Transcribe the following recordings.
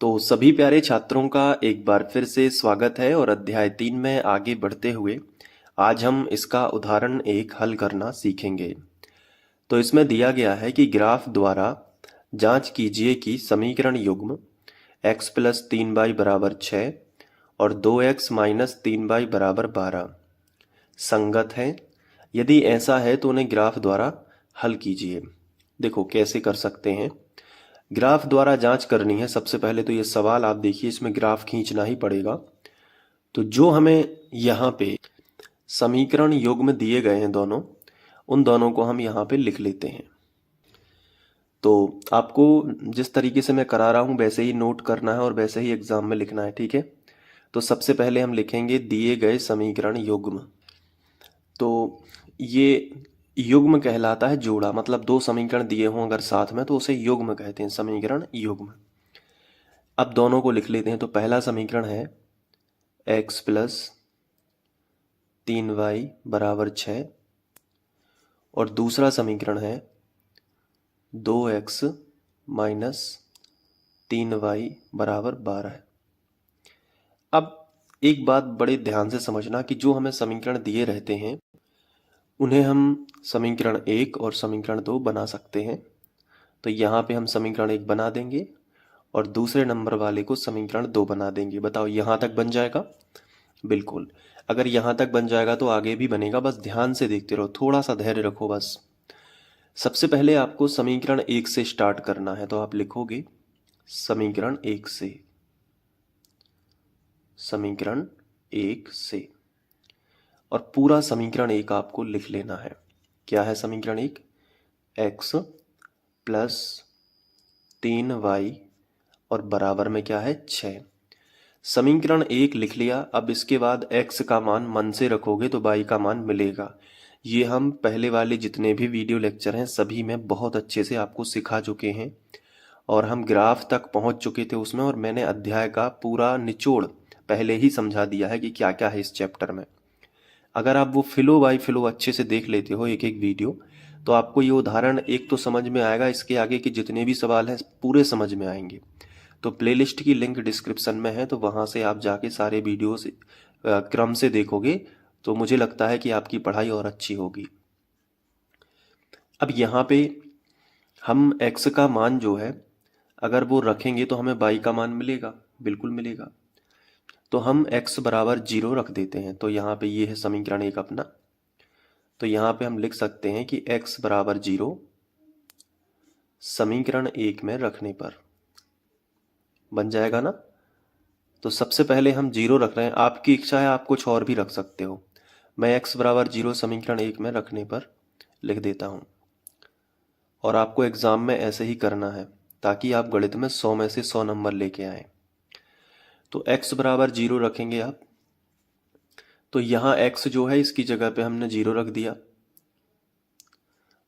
तो सभी प्यारे छात्रों का एक बार फिर से स्वागत है और अध्याय 3 में आगे बढ़ते हुए आज हम इसका उदाहरण एक हल करना सीखेंगे। तो इसमें दिया गया है कि ग्राफ द्वारा जांच कीजिए कि समीकरण युग्म x प्लस 3y बराबर 6 और 2x माइनस 3y बराबर 12 संगत हैं। यदि ऐसा है तो उन्हें ग्राफ द्वारा हल कीजिए। देखो कैसे कर सकते हैं। ग्राफ द्वारा जांच करनी है। सबसे पहले तो ये सवाल आप देखिए, इसमें ग्राफ खींचना ही पड़ेगा। तो जो हमें यहाँ पे समीकरण युग्म दिए गए हैं दोनों, उन दोनों को हम यहाँ पे लिख लेते हैं। तो आपको जिस तरीके से मैं करा रहा हूँ वैसे ही नोट करना है और वैसे ही एग्जाम में लिखना है, ठीक है। तो सबसे पहले हम लिखेंगे दिए गए समीकरण युग्म। तो ये युग्म कहलाता है जोड़ा, मतलब दो समीकरण दिए हों अगर साथ में तो उसे युग्म कहते हैं, समीकरण युग्म। अब दोनों को लिख लेते हैं। तो पहला समीकरण है x प्लस 3y बराबर 6 और दूसरा समीकरण है 2x माइनस 3y बराबर 12। अब एक बात बड़े ध्यान से समझना कि जो हमें समीकरण दिए रहते हैं उन्हें हम समीकरण 1 और समीकरण 2 बना सकते हैं। तो यहाँ पे हम समीकरण 1 बना देंगे और दूसरे नंबर वाले को समीकरण 2 बना देंगे। बताओ यहाँ तक बन जाएगा? बिल्कुल। अगर यहाँ तक बन जाएगा तो आगे भी बनेगा, बस ध्यान से देखते रहो, थोड़ा सा धैर्य रखो बस। सबसे पहले आपको समीकरण 1 से स्टार्ट करना है, तो आप लिखोगे समीकरण 1 से, समीकरण 1 से, और पूरा समीकरण 1 आपको लिख लेना है। क्या है समीकरण 1? x प्लस 3y और बराबर में क्या है 6। समीकरण 1 लिख लिया। अब इसके बाद x का मान मन से रखोगे तो y का मान मिलेगा। ये हम पहले वाले जितने भी वीडियो लेक्चर हैं सभी में बहुत अच्छे से आपको सिखा चुके हैं और हम ग्राफ तक पहुंच चुके थे उसमें, और मैंने अध्याय का पूरा निचोड़ पहले ही समझा दिया है कि क्या क्या है इस चैप्टर में। अगर आप वो फिलो बाय फिलो अच्छे से देख लेते हो एक एक वीडियो, तो आपको ये उदाहरण एक तो समझ में आएगा, इसके आगे के जितने भी सवाल हैं पूरे समझ में आएंगे। तो प्लेलिस्ट की लिंक डिस्क्रिप्शन में है, तो वहाँ से आप जाके सारे वीडियोस क्रम से देखोगे तो मुझे लगता है कि आपकी पढ़ाई और अच्छी होगी। अब यहाँ पे हम x का मान जो है अगर वो रखेंगे तो हमें y का मान मिलेगा, बिल्कुल मिलेगा। तो हम x बराबर 0 रख देते हैं। तो यहाँ पे ये है समीकरण 1 अपना। तो यहाँ पे हम लिख सकते हैं कि x बराबर 0 समीकरण 1 में रखने पर बन जाएगा ना। तो सबसे पहले हम 0 रख रहे हैं, आपकी इच्छा है आप कुछ और भी रख सकते हो। मैं x बराबर 0 समीकरण 1 में रखने पर लिख देता हूँ, और आपको एग्जाम में ऐसे ही करना है ताकि आप गणित में 100 में से 100 नंबर लेके आए। तो x बराबर 0 रखेंगे आप। तो यहाँ x जो है इसकी जगह पे हमने 0 रख दिया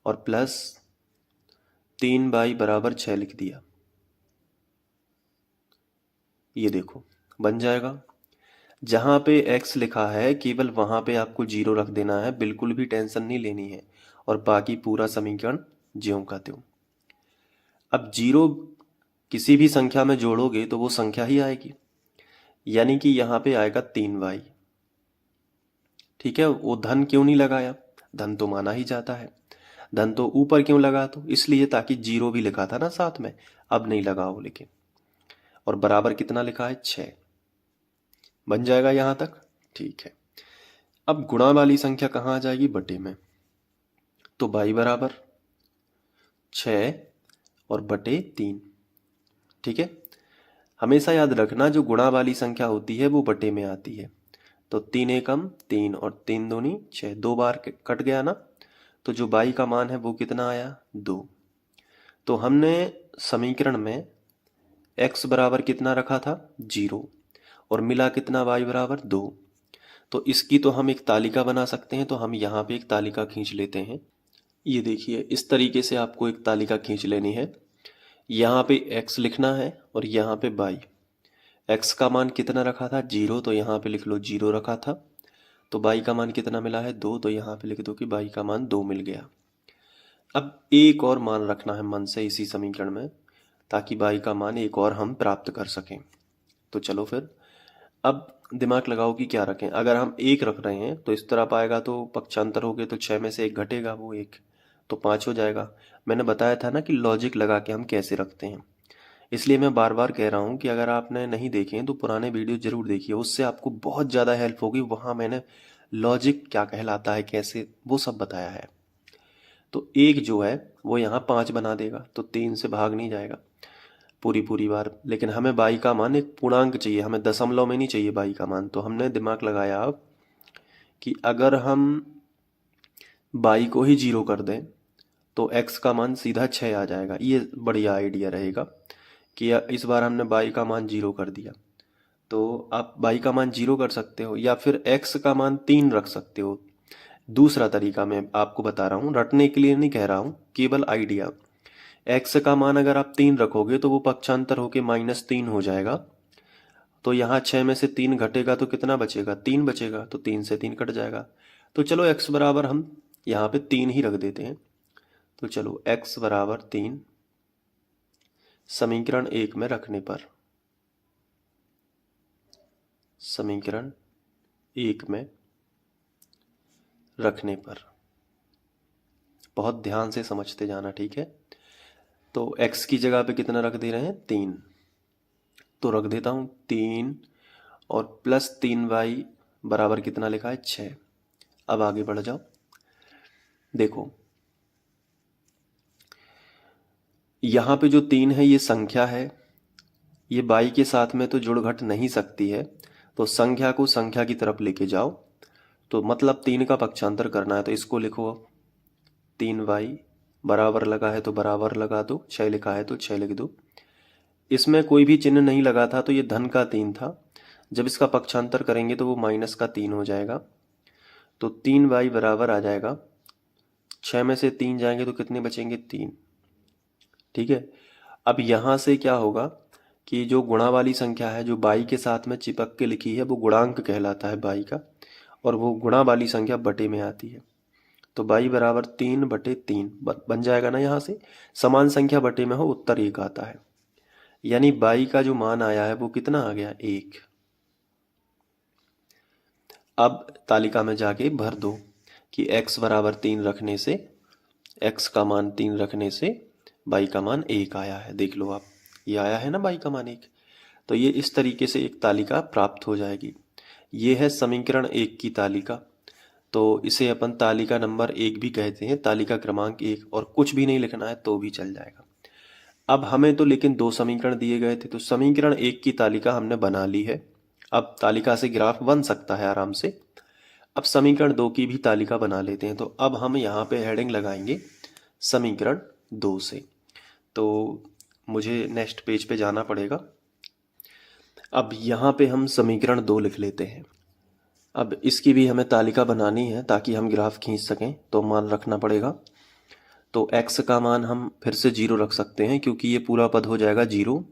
और प्लस 3y बराबर 6 लिख दिया। ये देखो बन जाएगा। जहाँ पे x लिखा है केवल वहाँ पे आपको 0 रख देना है, बिल्कुल भी टेंशन नहीं लेनी है, और बाकी पूरा समीकरण ज्यों का त्यों। अब 0 किसी भी संख्या में जोड़ोगे तो वो संख्या ही आएगी, यानी कि यहाँ पे आएगा 3y। ठीक है, वो धन क्यों नहीं लगाया? धन तो माना ही जाता है। धन तो ऊपर क्यों लगा? तो इसलिए ताकि 0 भी लिखा था ना साथ में, अब नहीं लगाओ लेकिन। और बराबर कितना लिखा है? 6। बन जाएगा यहाँ तक? ठीक है। अब गुणा वाली संख्या कहाँ आ जाएगी? बटे में। तो y बराबर 6 और बटे 3। ठीक है, हमेशा याद रखना जो गुणा वाली संख्या होती है वो बटे में आती है। तो 3 एकम 3 और 3 दूनी 6, 2 बार कट गया ना। तो जो y का मान है वो कितना आया? 2। तो हमने समीकरण में x बराबर कितना रखा था? 0, और मिला कितना? y बराबर 2। तो इसकी तो हम एक तालिका बना सकते हैं, तो हम यहाँ पे एक तालिका खींच लेते हैं। ये देखिए इस तरीके से आपको एक तालिका खींच लेनी है। यहाँ पे x लिखना है और यहाँ पे y। x का मान कितना रखा था? 0, तो यहाँ पे लिख लो 0 रखा था। तो y का मान कितना मिला है? 2, तो यहाँ पे लिख दो कि y का मान 2 मिल गया। अब एक और मान रखना है मन से इसी समीकरण में, ताकि बाई का मान एक और हम प्राप्त कर सकें। तो चलो फिर अब दिमाग लगाओ कि क्या रखें। अगर हम एक रख रहे हैं तो इस तरफ आएगा तो पक्षांतर हो गए तो 6 में से एक घटेगा, वो एक तो 5 हो जाएगा। मैंने बताया था ना कि लॉजिक लगा के हम कैसे रखते हैं, इसलिए मैं बार बार कह रहा हूँ कि अगर आपने नहीं देखे हैं तो पुराने वीडियो जरूर देखिए, उससे आपको बहुत ज़्यादा हेल्प होगी। वहाँ मैंने लॉजिक क्या कहलाता है, कैसे, वो सब बताया है। तो एक जो है वो यहाँ 5 बना देगा, तो 3 से भाग नहीं जाएगा पूरी पूरी बार। लेकिन हमें बाई का मान एक पूर्णांक चाहिए, हमें दशमलव में नहीं चाहिए बाई का मान। तो हमने दिमाग लगाया अब कि अगर हम बाई को ही 0 कर दें तो x का मान सीधा 6 आ जाएगा। ये बढ़िया आइडिया रहेगा कि इस बार हमने बाई का मान 0 कर दिया। तो आप बाई का मान 0 कर सकते हो या फिर x का मान 3 रख सकते हो। दूसरा तरीका मैं आपको बता रहा हूँ, रटने के लिए नहीं कह रहा हूँ, केवल आइडिया। x का मान अगर आप 3 रखोगे तो वो पक्षांतर होके -3 हो जाएगा। तो यहाँ 6 में से 3 घटेगा तो कितना बचेगा, 3 बचेगा, तो 3 से 3 कट जाएगा। तो चलो x बराबर हम यहाँ पे 3 ही रख देते हैं। तो चलो x बराबर 3 समीकरण 1 में रखने पर, समीकरण 1 में रखने पर बहुत ध्यान से समझते जाना, ठीक है। तो x की जगह पे कितना रख दे रहे हैं, 3। तो रख देता हूँ 3 और प्लस 3y बराबर कितना लिखा है, 6। अब आगे बढ़ जाओ। देखो यहाँ पे जो 3 है ये संख्या है, ये बाई के साथ में तो जुड़ घट नहीं सकती है। तो संख्या को संख्या की तरफ लेके जाओ, तो मतलब 3 का पक्षांतर करना है। तो इसको लिखो, 3y बराबर लगा है तो बराबर लगा दो, 6 लिखा है तो 6 लिख दो। इसमें कोई भी चिन्ह नहीं लगा था तो ये धन का 3 था। जब इसका पक्षांतर करेंगे तो वो माइनस का 3 हो जाएगा। तो 3y बराबर आ जाएगा, 6 में से 3 जाएंगे तो कितने बचेंगे, 3। ठीक है। अब यहाँ से क्या होगा कि जो गुणा वाली संख्या है जो बाई के साथ में चिपक के लिखी है वो गुणांक कहलाता है बाई का, और वो गुणा वाली संख्या बटे में आती है। तो बाई बराबर 3/3 बन जाएगा ना। यहाँ से समान संख्या बटे में हो, उत्तर 1 आता है। यानी बाई का जो मान आया है वो कितना आ गया, 1। अब तालिका में जाके भर दो कि x बराबर 3 रखने से, x का मान 3 रखने से बाई का मान 1 आया है। देख लो आप, ये आया है ना बाई का मान 1। तो ये इस तरीके से एक तालिका प्राप्त हो जाएगी। ये है समीकरण 1 की तालिका। तो इसे अपन तालिका नंबर 1 भी कहते हैं, तालिका क्रमांक 1, और कुछ भी नहीं लिखना है तो भी चल जाएगा। अब हमें तो लेकिन 2 समीकरण दिए गए थे, तो समीकरण 1 की तालिका हमने बना ली है। अब तालिका से ग्राफ बन सकता है आराम से। अब समीकरण 2 की भी तालिका बना लेते हैं। तो अब हम यहाँ पे हेडिंग लगाएंगे समीकरण 2 से। तो मुझे नेक्स्ट पेज पे जाना पड़ेगा। अब यहाँ पे हम समीकरण 2 लिख लेते हैं। अब इसकी भी हमें तालिका बनानी है ताकि हम ग्राफ खींच सकें, तो मान रखना पड़ेगा। तो x का मान हम फिर से 0 रख सकते हैं क्योंकि ये पूरा पद हो जाएगा 0,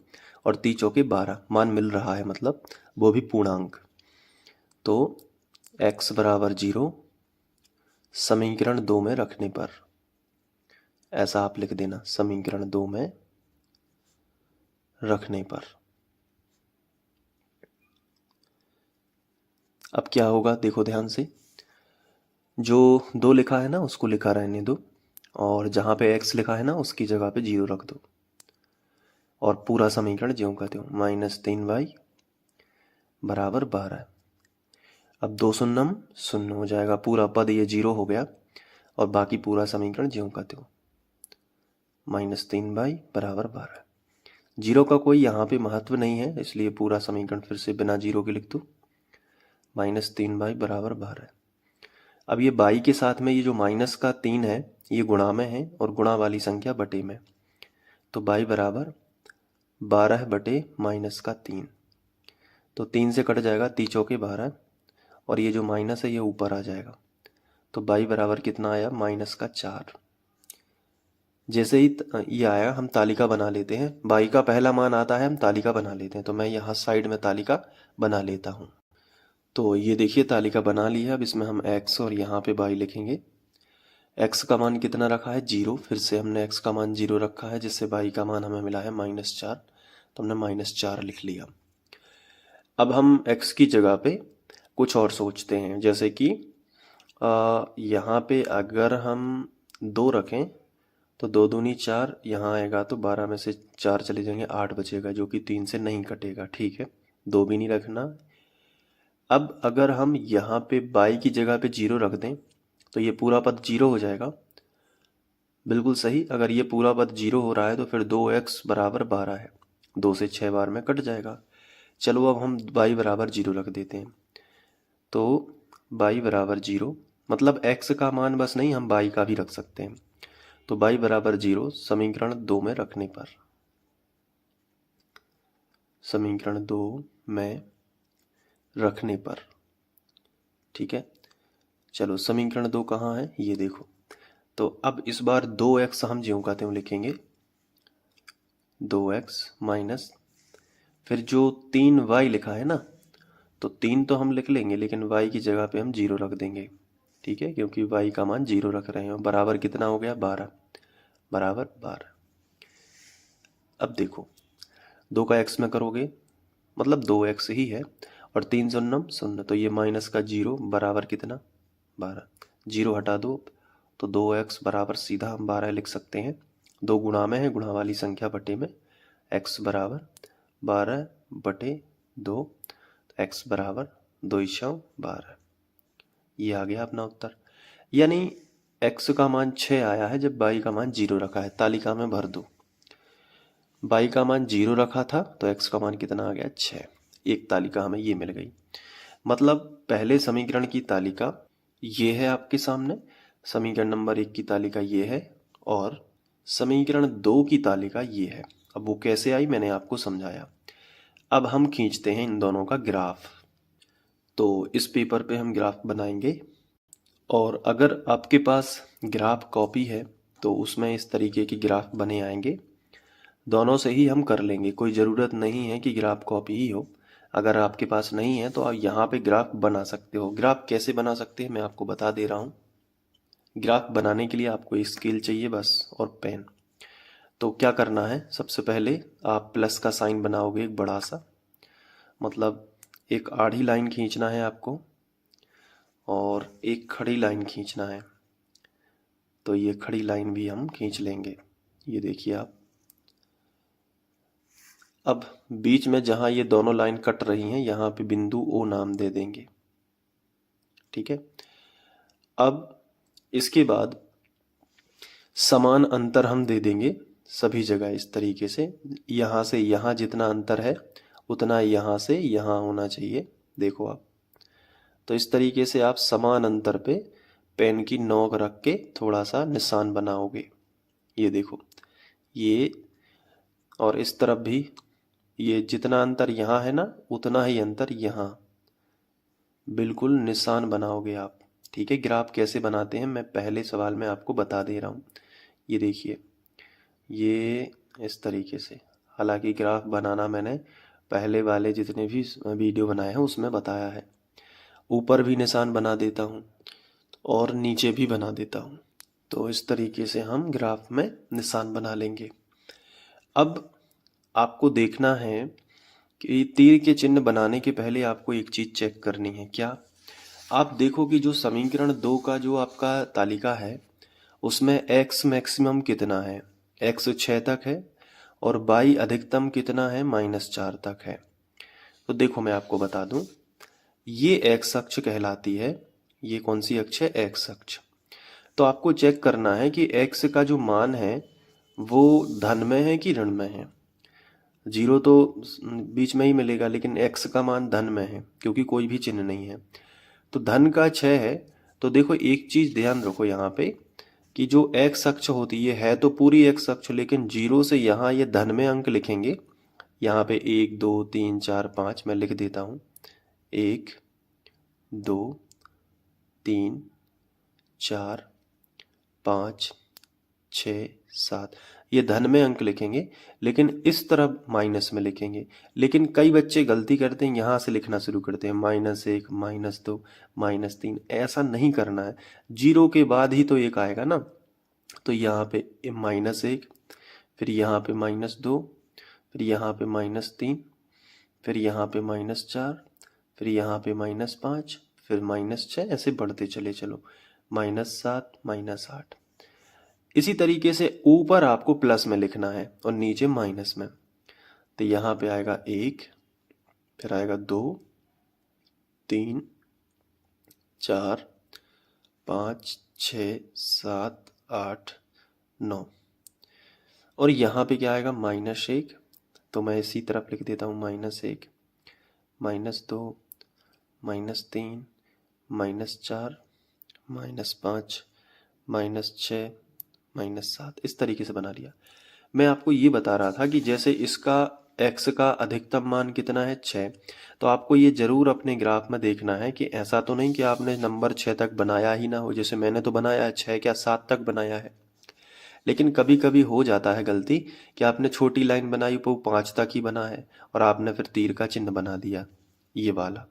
और 3 चौके 12 मान मिल रहा है, मतलब वो भी पूर्णांक। तो x बराबर 0 समीकरण 2 में रखने पर, ऐसा आप लिख देना, समीकरण 2 में रखने पर। अब क्या होगा देखो ध्यान से, जो 2 लिखा है ना उसको लिखा रहने दो, और जहाँ पे x लिखा है ना उसकी जगह पे 0 रख दो, और पूरा समीकरण ज्यों का त्यों, -3y बराबर 12। अब 2 शून्यम शून्य हो जाएगा, पूरा पद ये 0 हो गया, और बाकी पूरा समीकरण ज्यों का त्यों, -3y बराबर 12। 0 का कोई यहाँ पे महत्व नहीं है, इसलिए पूरा समीकरण फिर से बिना 0 के लिख दो, -3y बराबर 12। अब ये बाई के साथ में ये जो माइनस का 3 है ये गुणा में है, और गुणा वाली संख्या बटे में। तो बाई बराबर 12 बटे -3। तो 3 से कट जाएगा, 3 चौके 12, और ये जो माइनस है ये ऊपर आ जाएगा। तो बाई बराबर कितना आया, -4। जैसे ही ये आया हम तालिका बना लेते हैं। बाई का पहला मान आता है, हम तालिका बना लेते हैं। तो मैं यहाँ साइड में तालिका बना लेता हूँ। तो ये देखिए तालिका बना ली है। अब इसमें हम x और यहाँ पे बाई लिखेंगे। x का मान कितना रखा है 0, फिर से हमने x का मान 0 रखा है जिससे y का मान हमें मिला है -4, तो हमने -4 लिख लिया। अब हम x की जगह पे कुछ और सोचते हैं, जैसे कि यहाँ पे अगर हम 2 रखें तो 2 दूनी 4, यहाँ आएगा तो 12 में से 4 चले जाएंगे, 8 बचेगा जो कि 3 से नहीं कटेगा। ठीक है, 2 भी नहीं रखना। अब अगर हम यहाँ पे y की जगह पे 0 रख दें तो ये पूरा पद 0 हो जाएगा। बिल्कुल सही, अगर ये पूरा पद 0 हो रहा है तो फिर 2x बराबर 12 है, 2 से 6 बार में कट जाएगा। चलो अब हम y बराबर 0 रख देते हैं, तो y बराबर 0, मतलब x का मान बस नहीं, हम y का भी रख सकते हैं। तो y बराबर 0 समीकरण 2 में रखने पर, समीकरण 2 में रखने पर, ठीक है। चलो समीकरण 2 कहाँ है ये देखो, तो अब इस बार 2x हम ज्यों का त्यों लिखेंगे, 2x माइनस, फिर जो 3y लिखा है ना, तो 3 तो हम लिख लेंगे लेकिन y की जगह पे हम 0 रख देंगे, ठीक है, क्योंकि y का मान 0 रख रहे हैं। बराबर कितना हो गया 12, बराबर 12। अब देखो 2 का x में करोगे मतलब 2x ही है, और 3 शून्य 0, तो ये माइनस का 0 बराबर कितना 12, 0 हटा दो तो 2x बराबर सीधा हम 12 लिख सकते हैं। 2 गुणा में है, गुणा वाली संख्या बटे में, x बराबर 12 बटे 2, x बराबर 2×12। ये आ गया अपना उत्तर, यानी x का मान 6 आया है जब y का मान 0 रखा है। तालिका में भर दो, y का मान 0 रखा था तो x का मान कितना आ गया 6, एक तालिका हमें ये मिल गई। मतलब पहले समीकरण की तालिका ये है आपके सामने, समीकरण नंबर 1 की तालिका ये है, और समीकरण 2 की तालिका ये है। अब वो कैसे आई मैंने आपको समझाया। अब हम खींचते हैं इन दोनों का ग्राफ। तो इस पेपर पे हम ग्राफ बनाएंगे, और अगर आपके पास ग्राफ कॉपी है तो उसमें इस तरीके की ग्राफ बने आएंगे। दोनों से ही हम कर लेंगे, कोई ज़रूरत नहीं है कि ग्राफ कॉपी ही हो। अगर आपके पास नहीं है तो आप यहाँ पे ग्राफ बना सकते हो। ग्राफ कैसे बना सकते हैं मैं आपको बता दे रहा हूँ। ग्राफ बनाने के लिए आपको एक स्केल चाहिए बस, और पेन। तो क्या करना है, सबसे पहले आप प्लस का साइन बनाओगे एक बड़ा सा, मतलब एक आड़ी लाइन खींचना है आपको और एक खड़ी लाइन खींचना है। तो ये खड़ी लाइन भी हम खींच लेंगे, ये देखिए आप। अब बीच में जहाँ ये दोनों लाइन कट रही हैं यहाँ पे बिंदु ओ नाम दे देंगे, ठीक है। अब इसके बाद समान अंतर हम दे देंगे सभी जगह इस तरीके से, यहाँ से यहाँ जितना अंतर है उतना यहाँ से यहाँ होना चाहिए। देखो आप, तो इस तरीके से आप समान अंतर पे पेन की नोक रख के थोड़ा सा निशान बनाओगे, ये देखो ये। और इस तरफ भी ये जितना अंतर यहाँ है ना उतना ही अंतर यहाँ, बिल्कुल निशान बनाओगे आप, ठीक है। ग्राफ कैसे बनाते हैं मैं पहले सवाल में आपको बता दे रहा हूँ। ये देखिए ये इस तरीके से, हालांकि ग्राफ बनाना मैंने पहले वाले जितने भी वीडियो बनाए हैं उसमें बताया है। ऊपर भी निशान बना देता हूँ और नीचे भी बना देता हूँ, तो इस तरीके से हम ग्राफ में निशान बना लेंगे। अब आपको देखना है कि तीर के चिन्ह बनाने के पहले आपको एक चीज चेक करनी है। क्या? आप देखो कि जो समीकरण 2 का जो आपका तालिका है उसमें x मैक्सिमम कितना है, x 6 तक है, और y अधिकतम कितना है -4 तक है। तो देखो मैं आपको बता दूं, ये x अक्ष कहलाती है। ये कौन सी अक्ष है? x अक्ष। तो आपको चेक करना है कि x का जो मान है वो धन में है कि ऋण में है। 0 तो बीच में ही मिलेगा, लेकिन x का मान धन में है क्योंकि कोई भी चिन्ह नहीं है। तो धन का 6 है। तो देखो एक चीज ध्यान रखो यहाँ पे कि जो x अक्ष होती है तो पूरी x अक्ष, लेकिन 0 से यहाँ ये धन में अंक लिखेंगे। यहाँ पे 1 2 3 4 5 मैं लिख देता हूँ, 1 2 3 4 5 6 7। ये धन में अंक लिखेंगे, लेकिन इस तरफ माइनस में लिखेंगे। लेकिन कई बच्चे गलती करते हैं, यहाँ से लिखना शुरू करते हैं -1, -2, -3। ऐसा नहीं करना है, जीरो के बाद ही तो एक आएगा ना। तो यहाँ पे -1, फिर यहाँ पे -2, फिर यहाँ पे -3, फिर यहाँ पे -4, फिर यहाँ पे -5, फिर -6, ऐसे बढ़ते चले चलो, -7, -8। इसी तरीके से ऊपर आपको प्लस में लिखना है और नीचे माइनस में। तो यहाँ पे आएगा 1, फिर आएगा 2, 3, 4, 5, 6, 7, 8, 9। और यहाँ पे क्या आएगा -1, तो मैं इसी तरफ लिख देता हूँ -1, -2, -3, -4, -5, -6, -7, इस तरीके से बना लिया। मैं आपको ये बता रहा था कि जैसे इसका x का अधिकतम मान कितना है 6, तो आपको ये जरूर अपने ग्राफ में देखना है कि ऐसा तो नहीं कि आपने नंबर 6 तक बनाया ही ना हो। जैसे मैंने तो बनाया है 6 क्या 7 तक बनाया है, लेकिन कभी कभी हो जाता है गलती कि आपने छोटी लाइन बनाई वो 5 तक ही बना है और आपने फिर तीर का चिन्ह बना दिया ये वाला।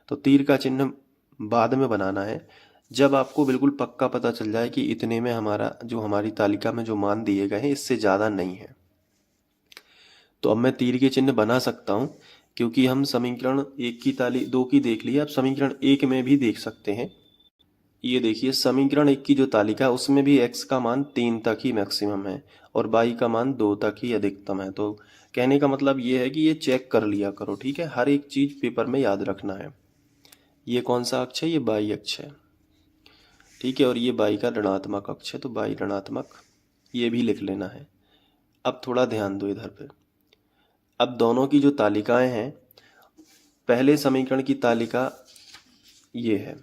तो तीर का चिन्ह बाद में बनाना है, जब आपको बिल्कुल पक्का पता चल जाए कि इतने में हमारा जो हमारी तालिका में जो मान दिए गए हैं इससे ज़्यादा नहीं है। तो अब मैं तीर के चिन्ह बना सकता हूँ, क्योंकि हम समीकरण 1 की 2 की देख लिए, अब समीकरण 1 में भी देख सकते हैं। ये देखिए समीकरण 1 की जो तालिका है उसमें भी x का मान 3 तक ही मैक्सिमम है और y का मान 2 तक ही अधिकतम है। तो कहने का मतलब ये है कि ये चेक कर लिया करो, ठीक है। हर एक चीज पेपर में याद रखना है। ये कौन सा अक्ष है, ये बाई अक्ष है, ठीक है। और ये बाई का ऋणात्मक अक्ष है, तो बाई ऋणात्मक, ये भी लिख लेना है। अब थोड़ा ध्यान दो इधर पे। अब दोनों की जो तालिकाएं हैं, पहले समीकरण की तालिका ये है,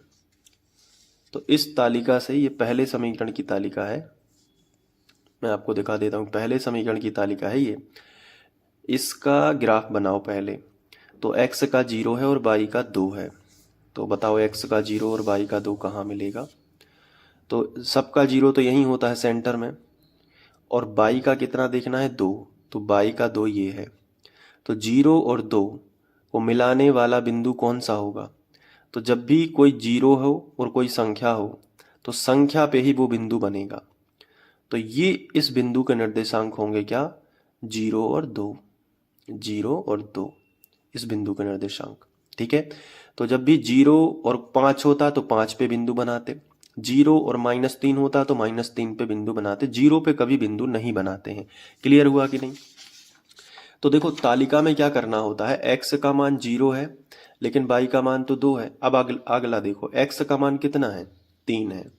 तो इस तालिका से ये पहले समीकरण की तालिका है, मैं आपको दिखा देता हूँ। पहले समीकरण की तालिका है ये, इसका ग्राफ बनाओ पहले। तो x का 0 है और y का 2 है, तो बताओ x का 0 और y का 2 कहाँ मिलेगा। तो सबका 0 तो यहीं होता है सेंटर में, और y का कितना देखना है 2, तो y का 2 ये है। तो 0 और 2 को मिलाने वाला बिंदु कौन सा होगा। तो जब भी कोई 0 हो और कोई संख्या हो तो संख्या पे ही वो बिंदु बनेगा। तो ये इस बिंदु के निर्देशांक होंगे क्या, 0 और 2, 0 और 2 इस बिंदु के निर्देशांक, ठीक है। तो जब भी 0 और 5 होता तो 5 पे बिंदु बनाते, 0 और -3 होता तो -3 पे बिंदु बनाते, 0 पे कभी बिंदु नहीं बनाते हैं। क्लियर हुआ कि नहीं। तो देखो तालिका में क्या करना होता है, x का मान 0 है लेकिन y का मान तो 2 है। अब अगला देखो, x का मान कितना है 3 है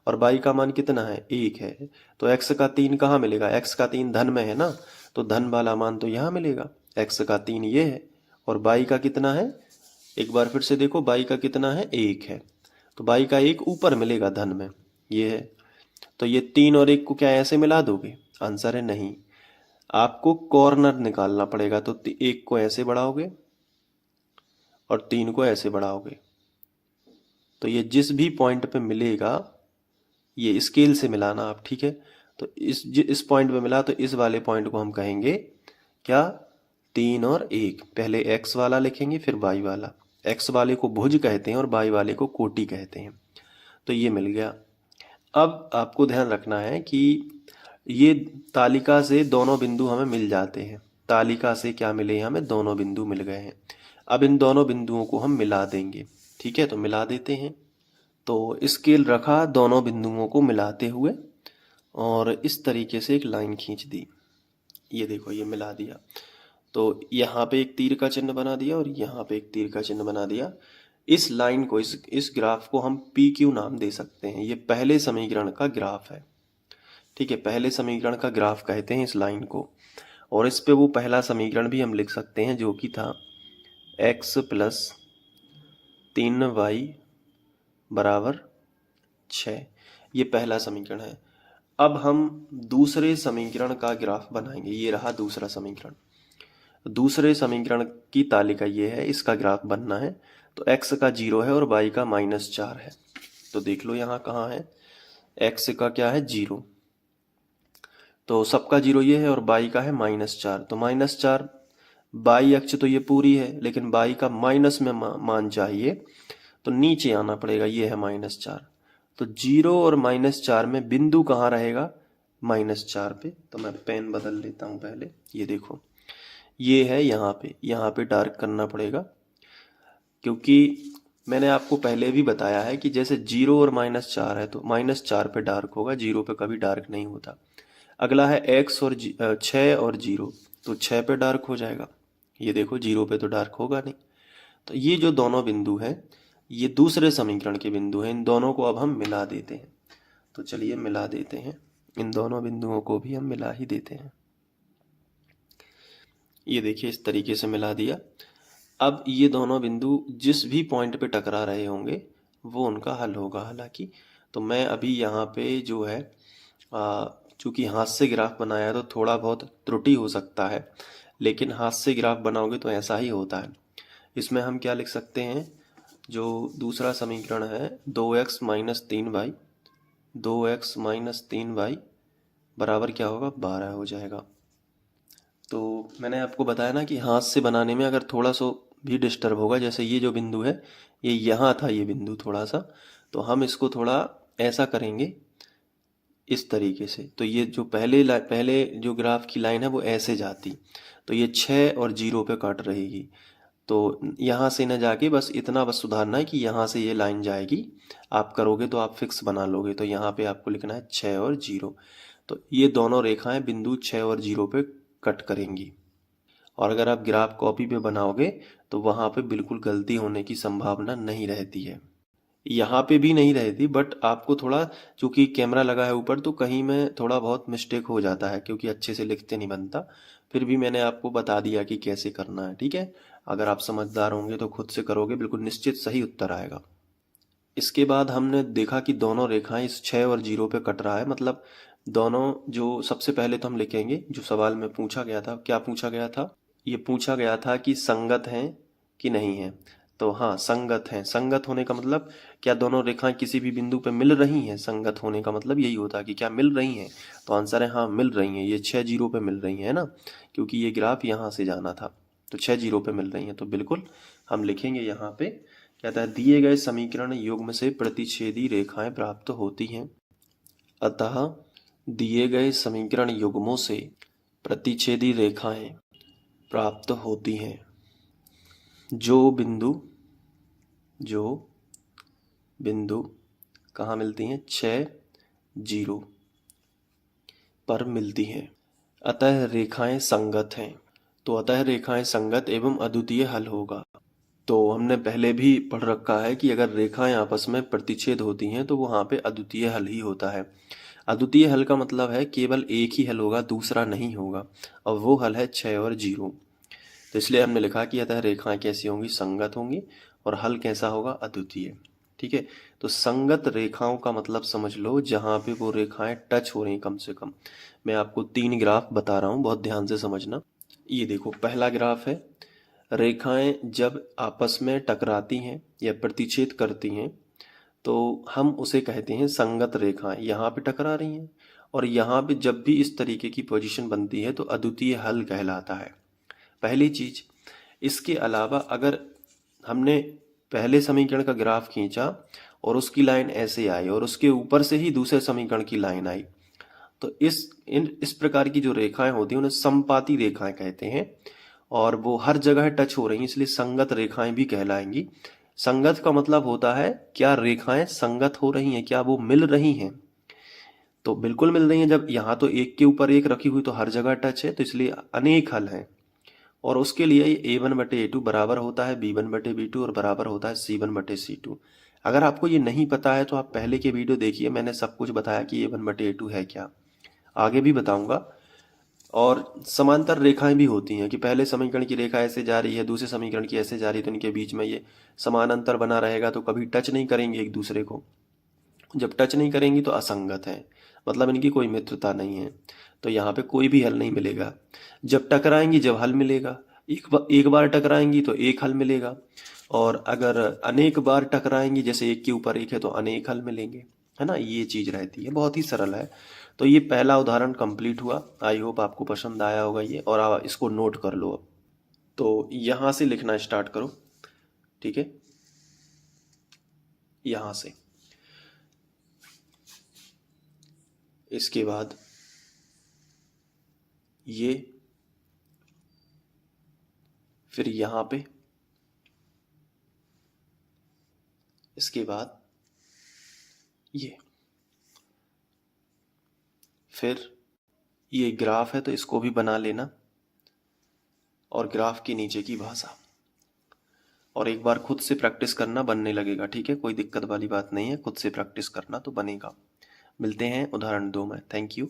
और y का मान कितना है 1 है। तो x का 3 कहाँ मिलेगा, x का 3 धन में है ना, तो धन वाला मान तो यहाँ मिलेगा। x का 3 ये है और y का कितना है, एक बार फिर से देखो, y का कितना है 1 है, तो y का 1 ऊपर मिलेगा धन में, ये है। तो ये 3 और 1 को क्या ऐसे मिला दोगे, आंसर है नहीं, आपको कॉर्नर निकालना पड़ेगा। तो 1 को ऐसे बढ़ाओगे और 3 को ऐसे बढ़ाओगे, तो ये जिस भी पॉइंट पे मिलेगा ये स्केल से मिलाना आप, ठीक है। तो इस पॉइंट पे मिला तो इस वाले पॉइंट को हम कहेंगे क्या, 3 और 1। पहले x वाला लिखेंगे फिर y वाला, x वाले को भुज कहते हैं और y वाले को कोटि कहते हैं। तो ये मिल गया। अब आपको ध्यान रखना है कि ये तालिका से दोनों बिंदु हमें मिल जाते हैं। तालिका से क्या मिले, हमें दोनों बिंदु मिल गए हैं। अब इन दोनों बिंदुओं को हम मिला देंगे, ठीक है। तो मिला देते हैं, तो स्केल रखा दोनों बिंदुओं को मिलाते हुए और इस तरीके से एक लाइन खींच दी। ये देखो ये मिला दिया, तो यहाँ पे एक तीर का चिन्ह बना दिया और यहाँ पे एक तीर का चिन्ह बना दिया। इस लाइन को, इस ग्राफ को हम PQ नाम दे सकते हैं। ये पहले समीकरण का ग्राफ है, ठीक है। पहले समीकरण का ग्राफ कहते हैं इस लाइन को। और इस पे वो पहला समीकरण भी हम लिख सकते हैं जो कि था x + 3y = 6। ये पहला समीकरण है। अब हम दूसरे समीकरण का ग्राफ बनाएंगे। ये रहा दूसरा समीकरण। दूसरे समीकरण की तालिका ये है, इसका ग्राफ बनना है। तो x का 0 है और y का -4 है। तो देख लो यहाँ कहाँ है, x का क्या है 0, तो सबका जीरो ये है और बाई का है -4। तो -4 बाई अक्ष तो ये पूरी है, लेकिन बाई का माइनस में मान चाहिए, तो नीचे आना पड़ेगा। ये है -4। तो 0 और -4 में बिंदु कहाँ रहेगा? -4 पे। तो मैं पेन बदल लेता हूँ पहले। ये देखो, ये है यहाँ पे डार्क करना पड़ेगा, क्योंकि मैंने आपको पहले भी बताया है कि जैसे 0 और -4 है तो -4 पे डार्क होगा, 0 पे कभी डार्क नहीं होता। अगला है x और 6 और 0, तो 6 पे डार्क हो जाएगा। ये देखो 0 पे तो डार्क होगा नहीं। तो ये जो दोनों बिंदु हैं, ये दूसरे समीकरण के बिंदु हैं। इन दोनों को अब हम मिला देते हैं। तो चलिए मिला देते हैं, इन दोनों बिंदुओं को भी हम मिला ही देते हैं। ये देखिए इस तरीके से मिला दिया। अब ये दोनों बिंदु जिस भी पॉइंट पे टकरा रहे होंगे वो उनका हल होगा। हालांकि तो मैं अभी यहाँ पे जो है चूंकि हाथ से ग्राफ बनाया है तो थोड़ा बहुत त्रुटि हो सकता है, लेकिन हाथ से ग्राफ बनाओगे तो ऐसा ही होता है। इसमें हम क्या लिख सकते हैं? जो दूसरा समीकरण है 2x - 3y, 2x - 3y बराबर क्या होगा? 12 हो जाएगा। तो मैंने आपको बताया ना कि हाथ से बनाने में अगर थोड़ा सा भी डिस्टर्ब होगा, जैसे ये जो बिंदु है ये यहाँ था, ये बिंदु थोड़ा सा, तो हम इसको थोड़ा ऐसा करेंगे इस तरीके से। तो ये जो पहले जो ग्राफ की लाइन है वो ऐसे जाती, तो ये 6 और 0 पे कट रहेगी। तो यहाँ से न जाके बस इतना बस सुधारना है कि यहाँ से ये लाइन जाएगी। आप करोगे तो आप फिक्स बना लोगे। तो यहाँ पे आपको लिखना है 6 और 0। तो ये दोनों रेखाएं बिंदु 6 और 0 पे कट करेंगी। और अगर आप ग्राफ कॉपी पे बनाओगे तो वहाँ पे बिल्कुल गलती होने की संभावना नहीं रहती है। यहाँ पे भी नहीं रहती, बट आपको थोड़ा, चूंकि कैमरा लगा है ऊपर, तो कहीं में थोड़ा बहुत मिस्टेक हो जाता है, क्योंकि अच्छे से लिखते नहीं बनता। फिर भी मैंने आपको बता दिया कि कैसे करना है, ठीक है। अगर आप समझदार होंगे तो खुद से करोगे, बिल्कुल निश्चित सही उत्तर आएगा। इसके बाद हमने देखा कि दोनों रेखाएं इस 6 और 0 पे कट रहा है, मतलब दोनों, जो सबसे पहले तो हम लिखेंगे जो सवाल में पूछा गया था। क्या पूछा गया था? ये पूछा गया था कि संगत हैं कि नहीं है। तो हाँ, संगत हैं। संगत होने का मतलब क्या दोनों रेखाएं किसी भी बिंदु पे मिल रही हैं? संगत होने का मतलब यही होता है कि क्या मिल रही हैं। तो आंसर है हाँ, मिल रही हैं। ये 6 0 पे मिल रही हैं ना, क्योंकि ये ग्राफ यहाँ से जाना था, तो 6 0 पे मिल रही हैं। तो बिल्कुल हम लिखेंगे यहाँ पे, कहता है दिए गए समीकरण युग्म से प्रतिच्छेदी रेखाएं प्राप्त होती हैं। अतः दिए गए समीकरण युग्मों से प्रतिच्छेदी रेखाएं प्राप्त होती हैं। जो बिंदु कहाँ मिलती हैं? 6 0 पर मिलती हैं। अतः रेखाएं संगत हैं। तो अतः रेखाएं संगत एवं अद्वितीय हल होगा। तो हमने पहले भी पढ़ रखा है कि अगर रेखाएं आपस में प्रतिच्छेद होती हैं तो वहाँ पे अद्वितीय हल ही होता है। अद्वितीय हल का मतलब है केवल एक ही हल होगा, दूसरा नहीं होगा, और वो हल है 6 और 0। तो इसलिए हमने लिखा कि अतः रेखाएं कैसी होंगी? संगत होंगी, और हल कैसा होगा? अद्वितीय। ठीक है। तो संगत रेखाओं का मतलब समझ लो जहाँ पे वो रेखाएं टच हो रही कम से कम। मैं आपको 3 ग्राफ बता रहा हूँ, बहुत ध्यान से समझना। ये देखो, पहला ग्राफ है, रेखाएं जब आपस में टकराती हैं या प्रतिच्छेद करती हैं तो हम उसे कहते हैं संगत रेखाएं। यहाँ पे टकरा रही हैं, और यहाँ पे जब भी इस तरीके की पोजीशन बनती है तो अद्वितीय हल कहलाता है। पहली चीज। इसके अलावा अगर हमने पहले समीकरण का ग्राफ खींचा और उसकी लाइन ऐसे आई और उसके ऊपर से ही दूसरे समीकरण की लाइन आई, तो इस प्रकार की जो रेखाएं होती हैं उन्हें समपाती रेखाएं कहते हैं, और वो हर जगह टच हो रही हैं, इसलिए संगत रेखाएं भी कहलाएंगी। संगत का मतलब होता है क्या रेखाएं संगत हो रही हैं, क्या वो मिल रही हैं। तो बिल्कुल मिल रही हैं। जब यहाँ तो एक के ऊपर एक रखी हुई तो हर जगह टच है, तो इसलिए अनेक हल हैं। और उसके लिए ये a1/a2 बराबर होता है b1/b2 और बराबर होता है c1/c2। अगर आपको ये नहीं पता है तो आप पहले के वीडियो देखिए, मैंने सब कुछ बताया कि a1/a2 है क्या, आगे भी बताऊंगा। और समांतर रेखाएं भी होती हैं कि पहले समीकरण की रेखा ऐसे जा रही है, दूसरे समीकरण की ऐसे जा रही है, तो इनके बीच में ये समान अंतर बना रहेगा, तो कभी टच नहीं करेंगे एक दूसरे को। जब टच नहीं करेंगी तो असंगत है, मतलब इनकी कोई मित्रता नहीं है, तो यहाँ पे कोई भी हल नहीं मिलेगा। जब टकराएंगी जब हल मिलेगा, एक बार टकराएंगी तो एक हल मिलेगा, और अगर अनेक बार टकराएंगी, जैसे एक के ऊपर एक है, तो अनेक हल मिलेंगे, है ना। ये चीज रहती है, बहुत ही सरल है। तो ये पहला उदाहरण कंप्लीट हुआ। आई होप आपको पसंद आया होगा ये, और आप इसको नोट कर लो अब। तो यहाँ से लिखना स्टार्ट करो, ठीक है, यहाँ से। इसके बाद ये, फिर यहाँ पे, इसके बाद ये, फिर ये ग्राफ है तो इसको भी बना लेना, और ग्राफ के नीचे की भाषा। और एक बार खुद से प्रैक्टिस करना, बनने लगेगा, ठीक है, कोई दिक्कत वाली बात नहीं है, खुद से प्रैक्टिस करना तो बनेगा। मिलते हैं उदाहरण 2 में। Thank you.